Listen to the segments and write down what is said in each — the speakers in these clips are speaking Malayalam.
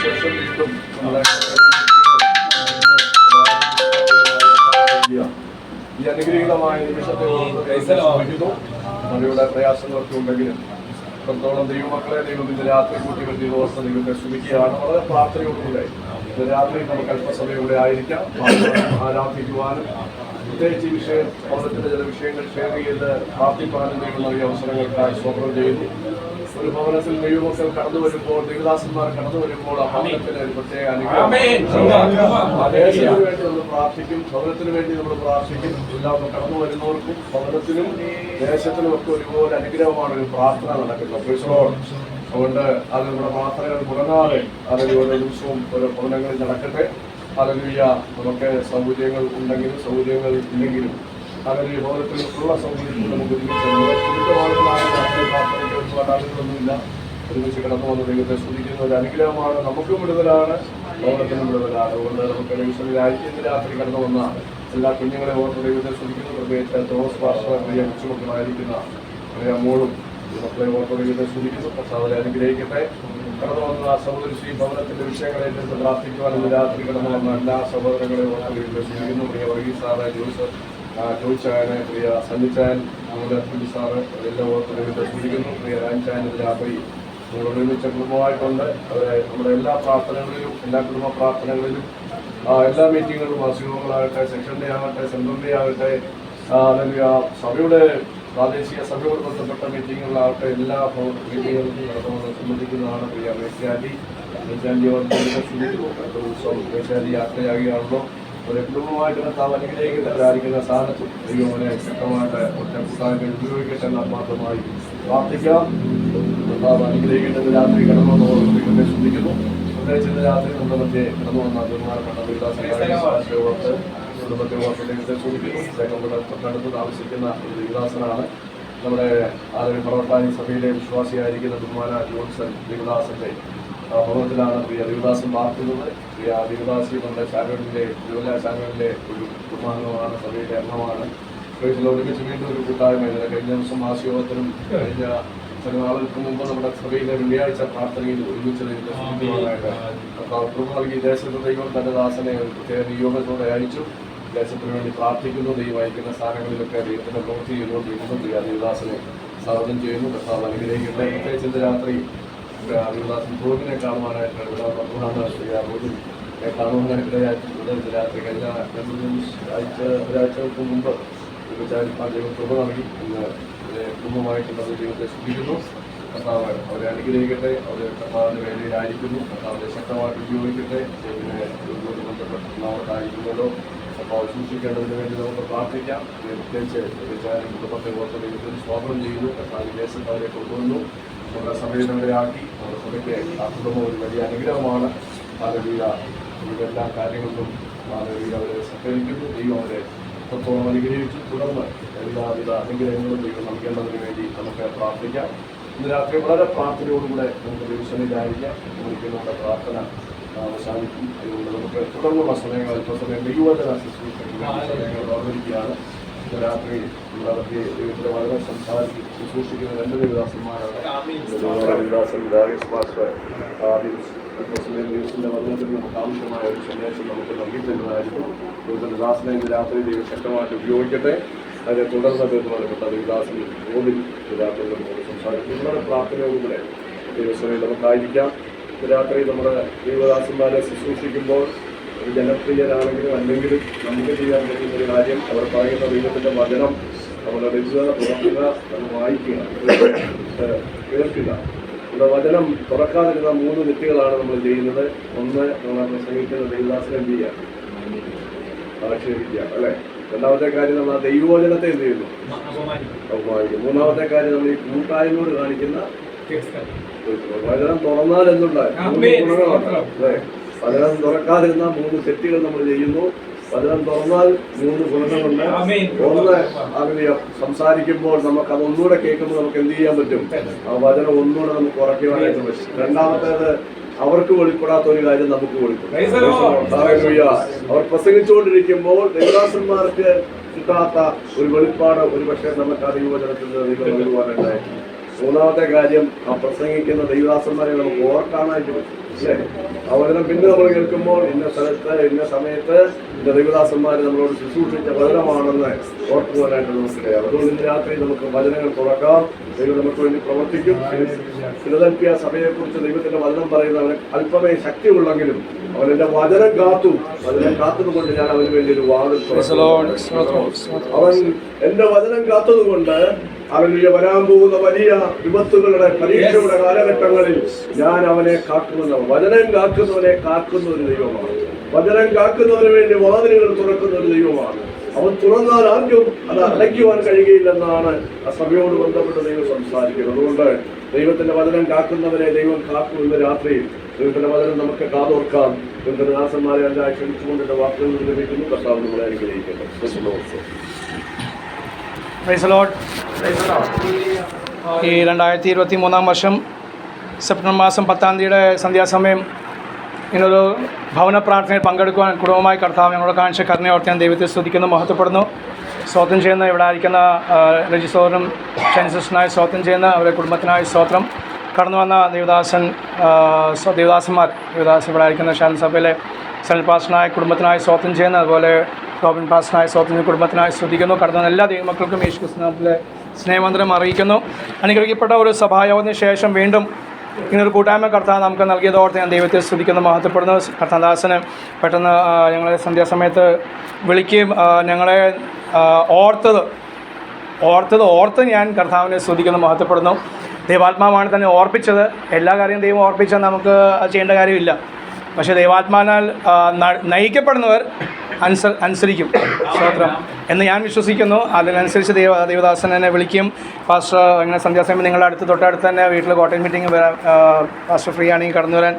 ശേഷം വീണ്ടും ഈ അനുഗ്രഹീതമായ നിമിഷത്തെ മഴയുടെ പ്രയാസങ്ങളൊക്കെ ഉണ്ടെങ്കിലും എത്രത്തോളം ദൈവമക്കളെ ദൈവം ഇന്ന് രാത്രി കൂട്ടി വരുന്ന ദിവസം ദൈവത്തെ ശ്രമിക്കുകയാണ്. വളരെ പ്രാർത്ഥനയോടുകൂടെ ഇന്ന് രാത്രി നമുക്ക് അല്പസമയം ആയിരിക്കാം, ആരാധിക്കുവാനും പ്രത്യേകിച്ച് ഈ വിഷയം ഭവനത്തിന്റെ ചില വിഷയങ്ങൾ ഷെയർ ചെയ്ത് പ്രാർത്ഥിക്കാനും ദൈവം നൽകിയ അവസരങ്ങൾക്കായി സ്തോത്രം ചെയ്യുന്നു. ഒരു ഭവനത്തിൽ ദൈവമക്കൾ കടന്നു വരുമ്പോൾ, ദൈവദാസന്മാർ കടന്നു വരുമ്പോൾ ആ ഭവനത്തിന് ഒരു പ്രത്യേക അനുഗ്രഹം ദേശത്തിന് വേണ്ടി നമ്മൾ പ്രാർത്ഥിക്കും, ഭവനത്തിന് വേണ്ടി നമ്മൾ പ്രാർത്ഥിക്കും. എല്ലാവരും കടന്നു വരുന്നവർക്കും ഭവനത്തിനും ദേശത്തിനും ഒക്കെ ഒരുപോലെ അനുഗ്രഹമാണ് ഒരു പ്രാർത്ഥന നടക്കുന്നത്. അതുകൊണ്ട് അത് നമ്മുടെ പ്രാർത്ഥനകൾ മുടങ്ങാതെ അതിൽ ഓരോ ദിവസവും ഓരോ ഭവനങ്ങളിൽ നടക്കട്ടെ. ഹല്ലേലൂയ. നമുക്ക് സൗകര്യങ്ങൾ ഉണ്ടെങ്കിലും സൗകര്യങ്ങൾ ഇല്ലെങ്കിലും ഹല്ലേലൂയ ഭവനത്തിലുള്ള സൗകര്യത്തിൽ നമുക്ക് ഒരുമിച്ച് ഒരുമിച്ച് കടന്നു വന്ന ദൈവത്തെ സ്തുതിക്കുന്ന ഒരു അനുഗ്രഹമാണ്. നമുക്കും വിടുതലാണ്, ഭവനത്തിനും വിടുതലാണ്. അതുകൊണ്ട് നമുക്ക് ദൈവത്തിൻ്റെ രാത്രി കടന്നു വന്ന എല്ലാ കുഞ്ഞുങ്ങളെ ഓർത്ത് ദൈവത്തെ സ്തുതിക്കുന്നു. പ്രത്യേകിച്ച് തോമസ് പാസ്റ്റർ പ്രിയ കൊച്ചുമക്കളായിരിക്കുന്ന പ്രിയ മോളും മക്കളെ ഓർത്ത് ദൈവത്തെ സ്തുതിക്കുന്നു. കർത്താവിനെ അനുഗ്രഹിക്കട്ടെ. കടന്നു വന്ന സഹോദരി ശ്രീ ഭവനത്തിന്റെ വിഷയങ്ങളെ എടുത്ത് പ്രാർത്ഥിക്കുവാൻ ഇന്ന് രാത്രി കടന്നു വന്ന എല്ലാ സഹോദരങ്ങളെ ഓർത്ത് ദൈവത്തെ സ്തുതിക്കുന്നു. പ്രിയ വർഗീസ് സാറ്, ജോയിച്ചായനെ, പ്രിയ സന്നിച്ചായൻ, നമ്മുടെ അബ്ദുൽ സാറ്, എല്ലാം ഓർത്ത് ദൈവത്തെ സ്തുതിക്കുന്നു. പ്രിയ രാൻചായൻ രാത്രി നമ്മൾ ഒരുമിച്ച കുടുംബമായിട്ടുണ്ട്. അവരെ നമ്മുടെ എല്ലാ പ്രാർത്ഥനകളിലും എല്ലാ കുടുംബ പ്രാർത്ഥനകളിലും എല്ലാ മീറ്റിങ്ങുകളും അസുഖങ്ങളാകട്ടെ, സെക്ഷൻ ഡേ ആകട്ടെ, സെൻട്രൽ ഡേ ആകട്ടെ, അല്ലെങ്കിൽ സഭയുടെ പ്രാദേശിക സഭയോട് ബന്ധപ്പെട്ട മീറ്റിങ്ങുകളാകട്ടെ, എല്ലാ മീറ്റിങ്ങുകളിലും നടത്തുന്നത് സംബന്ധിക്കുന്നതാണ്. പ്രിയ മേശാന്റി ദിവസം മേശാന്റി യാത്രയാകുകയാണല്ലോ. ഒരു കുടുംബമായിട്ട് കർത്താവ് അനുഗ്രഹിക്കുന്നവരായിരിക്കുന്ന സ്ഥാനത്തും ദൈവനെ ശക്തമായിട്ട് ഒറ്റ കൂട്ടായ്മ ഉപയോഗിക്കട്ടെ എന്ന് ആത്മാർത്ഥമായി പ്രാർത്ഥിക്കാം. കർത്താവ് അനുഗ്രഹിക്കേണ്ടത് രാത്രി കടന്നു വന്ന ദൈവത്തെ ശ്രദ്ധിക്കുന്നു. പ്രത്യേകിച്ച് രാത്രി നമ്മുടെ മധ്യേ കടന്നു വന്ന ബഹുമാനപ്പെട്ട ദൈവദാസനോർത്ത് കുടുംബത്തെ ഓർത്ത് ദൈവത്തെ ശ്രദ്ധിക്കുന്നു. നമ്മുടെ തൊട്ടടുത്ത് താമസിക്കുന്ന ഒരു ദൈവദാസനാണ്. നമ്മുടെ ആരോഗ്യ പ്രവർത്തന സഭയിലെ വിശ്വാസിയായിരിക്കുന്ന ബഹുമാന ജോൺസൺ ദൈവദാസന്റെ ഭവനത്തിലാണ് പ്രിയ ദേവദാസൻ പാർക്കുന്നത്. പ്രിയ ദേവദാസി നമ്മുടെ ശാഖകളിലെ തിരുവല്ല ശാഖകളിലെ ഒരു കുടുംബാംഗമാണ്, സഭയുടെ അംഗമാണ്. ഒരുമിച്ച് വീണ്ടും ഒരു കൂട്ടായ്മ കഴിഞ്ഞ ദിവസം ആശയോത്തിനും കഴിഞ്ഞ ചില നാളുകൾക്ക് മുമ്പ് നമ്മുടെ സഭയിലെ വെള്ളിയാഴ്ച പ്രാർത്ഥനയിൽ ഒരുമിച്ച് ദൈവത്തെ കൃപ നൽകി ദേശത്ത് ദൈവം തന്റെ ദാസനെ ഒരു പ്രത്യേക നിയോഗത്തോടെ അയച്ചു. ദേശത്തിന് വേണ്ടി പ്രാർത്ഥിക്കുന്നു. ദൈവം അയക്കുന്ന സ്ഥാനങ്ങളിലൊക്കെ ദൈവത്തിന്റെ പ്രവൃത്തി ചെയ്തുകൊണ്ടിരിക്കുന്നു. പ്രിയ ദേവദാസനെ സ്വാഗതം ചെയ്യുന്നു. കർത്താവ് അനുഗ്രഹിക്കട്ടെ. പ്രത്യേകിച്ച് രാത്രി ദേവദാസൻ റോഡിനെ കാണുവാനായിട്ട് കാണുവാനായിട്ട് രാത്രി കഴിഞ്ഞ ഒരാഴ്ചകൾക്ക് മുമ്പ് ദൈവം കൃപ നൽകി ഇന്ന് കുടുംബമായിട്ടുള്ളത് ദൈവത്തെ സ്തുതിക്കുന്നു. കർത്താവ് അവരെ അനുഗ്രഹിക്കട്ടെ. അവർ കർത്താവിന്റെ വേദിയിലായിരിക്കുന്നു. കർത്താവിനെ ശക്തമായിട്ട് ഉപയോഗിക്കട്ടെ. ദൈവത്തിനെ ബന്ധപ്പെട്ടുള്ളവർക്കായിരിക്കുന്നല്ലോ. കർത്താവ് സൂക്ഷിക്കേണ്ടതിന് വേണ്ടി നമുക്ക് പ്രാർത്ഥിക്കാം. പ്രത്യേകിച്ച് കുടുംബത്തെ ഓർത്ത് ദൈവത്തിന് സ്വാഗതം ചെയ്യുന്നു. കർത്താവ് ദേശത്ത് അവരെ കൊണ്ടുവന്നു, നമ്മുടെ സഭയിൽ അവരെ ആക്കി. നമ്മുടെ സഭയ്ക്ക് ആ കുടുംബം ഒരു വലിയ അനുഗ്രഹമാണ്. ഹല്ലേലൂയ. ഇതെല്ലാ കാര്യങ്ങളിലും ഹല്ലേലൂയ അവരെ സഹകരിക്കുന്നു. ദൈവം അവരെ എത്രത്തോളം അനുഗ്രഹിച്ചു. തുടർന്ന് എല്ലാവിധ അനുഗ്രഹങ്ങളും ദൈവം നൽകേണ്ടതിന് വേണ്ടി നമുക്ക് പ്രാർത്ഥിക്കാം. ഇന്ന് രാത്രി വളരെ പ്രാർത്ഥനയോടുകൂടെ നമുക്ക് ദിവസങ്ങളിലായിരിക്കാം. നമ്മുടെ പ്രാർത്ഥന അവസാനിക്കും. അതുകൊണ്ട് നമുക്ക് തുടർന്നുള്ള സമയങ്ങൾ അല്പസമയം ദൈവവചന ശുശ്രൂഷകൾ ഓർമ്മിക്കുകയാണ്. രാത്രി നമ്മുടെ ദൈവത്തിലെ വളരെ സംസാരിക്കും ശുശ്രൂഷിക്കുന്ന രണ്ട് ദേവദാസന്മാരാണ്. ദേവദാസൻ രാജേഷ് മാസ്റ്റർ ദിവസത്തിന്റെ വചനത്തിൽ നമുക്ക് ആവശ്യമായ ഒരു സന്ദേശം നമുക്ക് നൽകി തരുന്നതായിരിക്കും. ദൈവത്തിന്റെ ദാസനെ ഇന്ന് രാത്രി ദൈവം ശക്തമായിട്ട് ഉപയോഗിക്കട്ടെ. അതിനെ തുടർന്ന് ബന്ധപ്പെട്ട ദേവദാസൻ റോഡിൽ രാത്രി നമുക്ക് സംസാരിക്കും. നമ്മുടെ പ്രാർത്ഥനയോടുകൂടെ ദൈവസഭയിൽ നമുക്കായിരിക്കാം. രാത്രി നമ്മുടെ ദൈവദാസന്മാരെ ശുശ്രൂഷിക്കുമ്പോൾ ഒരു ജനപ്രിയരാണെങ്കിലും അല്ലെങ്കിലും നമുക്ക് ചെയ്യാൻ കഴിയുന്ന ഒരു കാര്യം അവർ പറയുന്ന ദൈവത്തിന്റെ വചനം നമ്മൾ എടുക്കുക, തുറക്കുക, നമ്മൾ വായിക്കുക, കേൾക്കുക. നമ്മുടെ വചനം തുറക്കാതിരുന്ന 3 തെറ്റുകളാണ് നമ്മൾ ചെയ്യുന്നത്. ഒന്ന്, നമ്മൾ പ്രസംഗിക്കുന്ന ദൈവദാസനെ എന്ത് ചെയ്യാം? ആക്ഷേപിക്കുക, അല്ലേ? രണ്ടാമത്തെ കാര്യം നമ്മൾ ആ ദൈവവചനത്തെ എന്ത് ചെയ്യുന്നു? അപമാനിക്കും. മൂന്നാമത്തെ കാര്യം നമ്മൾ ഈ കൂട്ടായ്മയോട് കാണിക്കുന്ന വചനം തുറന്നാൽ എന്തുണ്ടായി? 3 ഗുണങ്ങളുണ്ട്, അല്ലേ? വചനം തുറക്കാതിരുന്ന 3 തെറ്റുകൾ നമ്മൾ ചെയ്യുന്നു. വചനം തുറന്നാൽ 3 ഗുണങ്ങളുണ്ട്. ഒന്ന്, അങ്ങനെ സംസാരിക്കുമ്പോൾ നമുക്ക് അതൊന്നുകൂടെ കേൾക്കുമ്പോൾ നമുക്ക് എന്ത് ചെയ്യാൻ പറ്റും? ആ വചനം ഒന്നുകൂടെ നമുക്ക് ഉറക്കുവാനായിട്ട് പറ്റും. രണ്ടാമത്തേത്, അവർക്ക് വെളിപ്പെടാത്ത ഒരു കാര്യം നമുക്ക് വെളിപ്പെടും. അവർ പ്രസംഗിച്ചുകൊണ്ടിരിക്കുമ്പോൾ ദൈവദാസന്മാർക്ക് കിട്ടാത്ത ഒരു വെളിപ്പാട് ഒരു പക്ഷേ നമുക്ക് ആ ദൈവവചനത്തിൽ നൽകുവാനുണ്ടായിരിക്കും. മൂന്നാമത്തെ കാര്യം ആ പ്രസംഗിക്കുന്ന ദൈവദാസന്മാരെ നമുക്ക് ഓർക്കാനായിട്ട് പറ്റും അല്ലേ? ആ വചനം പിന്നെ നമ്മൾ കേൾക്കുമ്പോൾ ഇന്ന സ്ഥലത്ത് ഇന്ന സമയത്ത് ഇന്ന ദൈവദാസന്മാർ നമ്മളോട് ശുശ്രൂഷിച്ച വചനമാണെന്ന് ഓർക്കുവാനായിട്ട് നമുക്കിടയാം. അതുകൊണ്ട് ഇന്ന് രാത്രി നമുക്ക് വചനങ്ങൾ തുറക്കാം. ദൈവം നമുക്ക് വേണ്ടി പ്രവർത്തിക്കും. ഫിലദൽഫിയ സഭയെക്കുറിച്ച് ദൈവത്തിന്റെ വചനം പറയുന്നവന് അല്പമേ ശക്തിയുള്ളെങ്കിലും അവൻ എന്റെ വചനം കാത്തു. വചനം കാത്തതുകൊണ്ട് ഞാൻ അവന് വേണ്ടി ഒരു വാതിൽ തുറന്നു. അവൻ എന്റെ വചനം കാത്തതുകൊണ്ട് അവന് വരാൻ പോകുന്ന വലിയ വിപത്തുകളുടെ പരീക്ഷയുടെ കാലഘട്ടങ്ങളിൽ ഞാൻ അവനെ കാക്കുമെന്നാണ്. വചനം കാക്കുന്നവനെ കാക്കുന്ന ഒരു ദൈവമാണ്. വചനം കാക്കുന്നവന് വേണ്ടി വാതിലുകൾ തുറക്കുന്ന ഒരു ദൈവമാണ്. അവൻ തുറന്നാൽ ആർക്കും അത് അടയ്ക്കുവാൻ കഴിയുകയില്ലെന്നാണ് ആ സഭയോട് ബന്ധപ്പെട്ട് ദൈവം സംസാരിക്കുന്നത്. അതുകൊണ്ട് ദൈവത്തിന്റെ വചനം കാക്കുന്നവരെ ദൈവം കാക്കും. ഇന്ന് രാത്രി ദൈവത്തിന്റെ വചനം നമുക്ക് കാതോർക്കാം. ദൈവത്തിന്റെ ദാസന്മാരെ എല്ലാം ക്ഷണിച്ചുകൊണ്ടിട്ട് വാക്കുകൾ ലഭിക്കുന്നു. കർത്താവ് നമ്മളെ അനുഗ്രഹിക്കട്ടെ. Price the Lord. ഈ 2023 വർഷം സെപ്റ്റംബർ മാസം 10 തീയതിയുടെ സന്ധ്യാസമയം ഇങ്ങനൊരു ഭവന പ്രാർത്ഥനയിൽ പങ്കെടുക്കുവാൻ കുടുംബമായി കർത്താവ് ഞങ്ങളുടെ കാണിച്ച കരുണയോർത്ത് ഞാൻ ദൈവത്തെ സ്തുതിക്കുന്നു, മഹത്വപ്പെടുന്നു. സ്തോത്രം ചെയ്യുന്ന ഇവിടെ ആയിരിക്കുന്ന രജിസ്റ്റോറിനും ഷൈൻസിസ്റ്റിനായി സ്തോത്രം ചെയ്യുന്ന അവരുടെ കുടുംബത്തിനായി സ്തോത്രം. കടന്നു വന്ന ദേവദാസന്മാർ ഇവിടെ ആയിരിക്കുന്ന ഷാൻ സഭയിലെ സനൽ പാസ്റ്ററിനായ കുടുംബത്തിനായി സ്തോത്രം ചെയ്യുന്ന, അതുപോലെ റോബിൻ പാസ്റ്ററിനായി സ്തോത്രം കുടുംബത്തിനായി സ്തുതിക്കുന്നു. കടന്നു വന്ന എല്ലാ ദൈവമക്കൾക്കും യേശു ക്രിസ്തുവിലെ സ്നേഹവന്ദനം അറിയിക്കുന്നു. അനുഗ്രഹിക്കപ്പെട്ട ഒരു സഭായോഗത്തിന് ശേഷം വീണ്ടും ഇങ്ങനൊരു കൂട്ടായ്മ കർത്താവ് നമുക്ക് നൽകിയതോർത്ത് ഞാൻ ദൈവത്തെ സ്തുതിക്കുന്നു, മഹത്വപ്പെടുന്നു. കർത്താദാസന് പെട്ടെന്ന് ഞങ്ങളെ സന്ധ്യാസമയത്ത് വിളിക്കുകയും ഞങ്ങളെ ഓർത്ത് ഞാൻ കർത്താവിനെ സ്തുതിക്കുന്നു, മഹത്വപ്പെടുന്നു. ദൈവാത്മാവാണ് തന്നെ ഓർപ്പിച്ചത്. എല്ലാ കാര്യവും ദൈവം ഓർപ്പിച്ചാൽ നമുക്ക് അത് ചെയ്യേണ്ട കാര്യമില്ല. പക്ഷേ ദൈവാത്മാനാൽ നയിക്കപ്പെടുന്നവർ അനുസരിക്കും സ്തോത്രം എന്ന് ഞാൻ വിശ്വസിക്കുന്നു. അതിനനുസരിച്ച് ദൈവദാസൻ എന്നെ വിളിക്കും. പാസ്റ്റർ ഇങ്ങനെ സന്ധ്യാസമയം നിങ്ങളുടെ തൊട്ടടുത്ത് തന്നെ വീട്ടിൽ കോട്ടയം മീറ്റിംഗ് പാസ്റ്റർ ഫ്രീ ആണെങ്കിൽ കടന്നു വരാൻ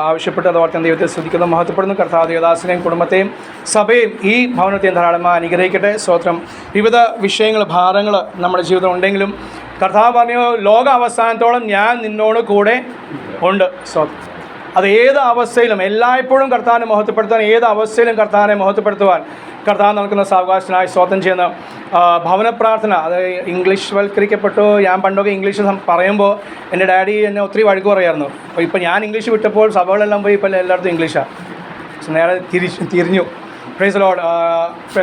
ആവശ്യപ്പെട്ട് അതോർത്ത് ദൈവത്തെ സ്തുതിക്കുന്നു, മഹത്വപ്പെടുന്നു. കർത്താവ് ദേവദാസനെയും കുടുംബത്തെയും സഭയും ഈ ഭവനത്തെയും ധാരാളമായി അനുഗ്രഹിക്കട്ടെ. സ്തോത്രം. വിവിധ വിഷയങ്ങൾ, ഭാരങ്ങൾ നമ്മുടെ ജീവിതം ഉണ്ടെങ്കിലും കർത്താവ് പറഞ്ഞു, ലോക അവസാനത്തോളം ഞാൻ നിന്നോട് കൂടെ ഉണ്ട്. സ്തോത്രം. അത് ഏത് അവസ്ഥയിലും എല്ലായ്പ്പോഴും കർത്താവിനെ മഹത്വപ്പെടുത്താൻ, ഏത് അവസ്ഥയിലും കർത്താവിനെ മഹത്വപ്പെടുത്തുവാൻ കർത്താവ് നൽകുന്ന സാവകാശനായി സ്തോത്രം ചെയ്യുന്ന ഭവന പ്രാർത്ഥന. അത് ഇംഗ്ലീഷ് വൽക്കരിക്കപ്പെട്ടു. ഞാൻ പണ്ടൊക്കെ ഇംഗ്ലീഷ് പറയുമ്പോൾ എൻ്റെ ഡാഡി എന്നെ ഒത്തിരി വഴക്ക് പറയായിരുന്നു. അപ്പോൾ ഇപ്പോൾ ഞാൻ ഇംഗ്ലീഷ് വിട്ടപ്പോൾ സഭകളെല്ലാം പോയി ഇപ്പോൾ എല്ലായിടത്തും ഇംഗ്ലീഷാണ്. നേരെ തിരിഞ്ഞു. Price the Lord.